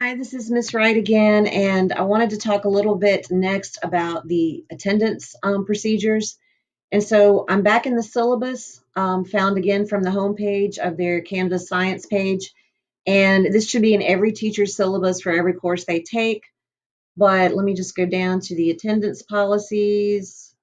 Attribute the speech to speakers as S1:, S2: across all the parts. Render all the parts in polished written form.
S1: Hi, this is Miss Wright again, and I wanted to talk a little bit next about the attendance procedures. And so I'm back in the syllabus, found again from the homepage of their Canvas Science page. And this should be in every teacher's syllabus for every course they take. But let me just go down to the attendance policies.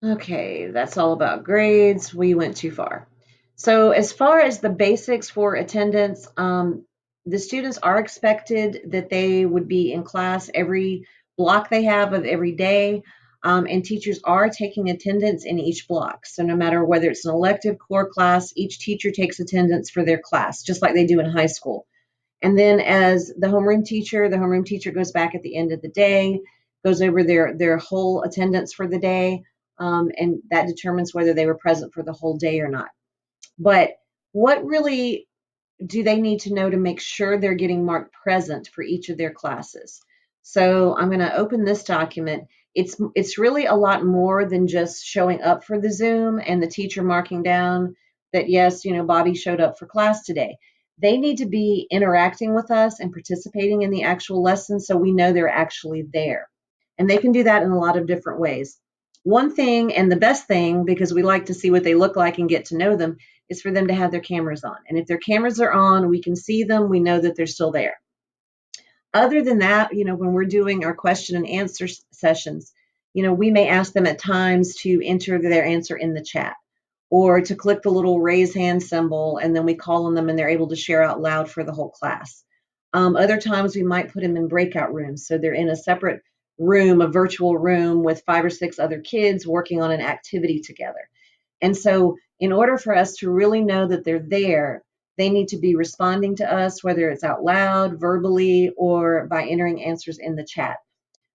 S1: Okay, that's all about grades. We went too far. So, as far as the basics for attendance, the students are expected that they would be in class every block they have of every day, and teachers are taking attendance in each block. So, no matter whether it's an elective core class, each teacher takes attendance for their class, just like they do in high school. And then as the homeroom teacher goes back at the end of the day, goes over their whole attendance for the day, and that determines whether they were present for the whole day or not. But what really do they need to know to make sure they're getting marked present for each of their classes? So I'm going to open this document. It's really a lot more than just showing up for the Zoom and the teacher marking down that yes, Bobby showed up for class today. They need to be interacting with us and participating in the actual lesson so we know they're actually there. And they can do that in a lot of different ways. One thing, and the best thing, because we like to see what they look like and get to know them, is for them to have their cameras on. And if their cameras are on, we can see them, we know that they're still there. Other than that, when we're doing our question and answer sessions, we may ask them at times to enter their answer in the chat or to click the little raise hand symbol, and then we call on them and they're able to share out loud for the whole class. Other times we might put them in breakout rooms. So they're in a separate room, a virtual room with 5 or 6 other kids working on an activity together. And so, in order for us to really know that they're there, they need to be responding to us, whether it's out loud, verbally, or by entering answers in the chat.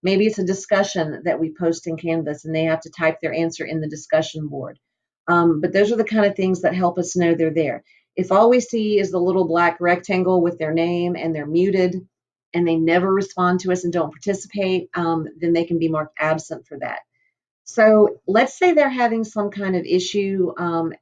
S1: Maybe it's a discussion that we post in Canvas and they have to type their answer in the discussion board. But those are the kind of things that help us know they're there. If all we see is the little black rectangle with their name and they're muted and they never respond to us and don't participate, then they can be marked absent for that. So let's say they're having some kind of issue,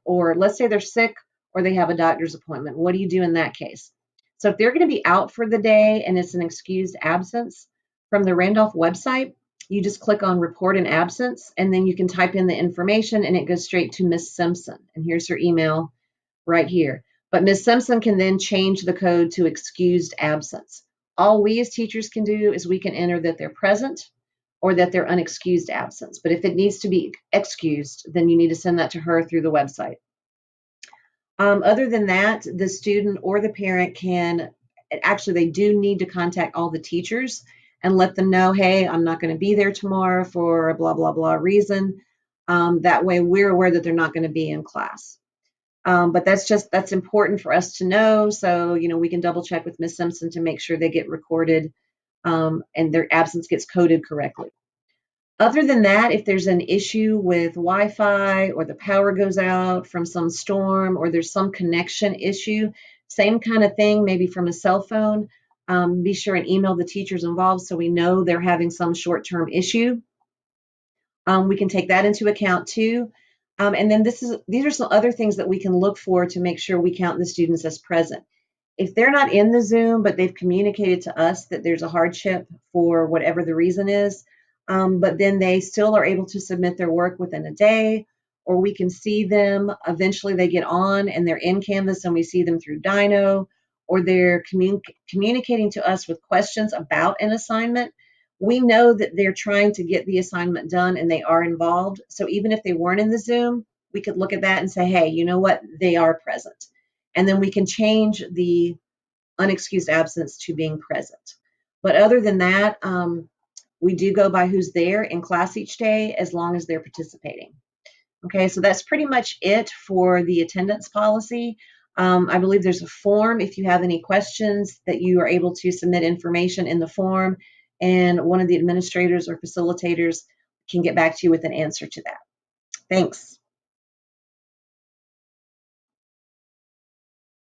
S1: or let's say they're sick or they have a doctor's appointment. What do you do in that case? So if they're going to be out for the day and it's an excused absence, from the Randolph website, you just click on report an absence and then you can type in the information and it goes straight to Miss Simpson. And here's her email right here. But Miss Simpson can then change the code to excused absence. All we as teachers can do is we can enter that they're present or that they're unexcused absence. But if it needs to be excused, then you need to send that to her through the website. Other than that, the student or the parent can actually, they do need to contact all the teachers and let them know, hey, I'm not going to be there tomorrow for a blah, blah, blah reason. That way we're aware that they're not going to be in class. But that's important for us to know. So, we can double check with Miss Simpson to make sure they get recorded and their absence gets coded correctly. Other than that, if there's an issue with Wi-Fi or the power goes out from some storm or there's some connection issue, same kind of thing, maybe from a cell phone, be sure and email the teachers involved so we know they're having some short-term issue. We can take that into account too. And then these are some other things that we can look for to make sure we count the students as present. If they're not in the Zoom, but they've communicated to us that there's a hardship for whatever the reason is, but then they still are able to submit their work within a day, or we can see them, eventually they get on and they're in Canvas and we see them through Dino, or they're communicating to us with questions about an assignment. We know that they're trying to get the assignment done and they are involved. So even if they weren't in the Zoom, we could look at that and say, hey, you know what? They are present. And then we can change the unexcused absence to being present. But other than that, we do go by who's there in class each day as long as they're participating. Okay, so that's pretty much it for the attendance policy. I believe there's a form if you have any questions that you are able to submit information in the form, and one of the administrators or facilitators can get back to you with an answer to that. Thanks.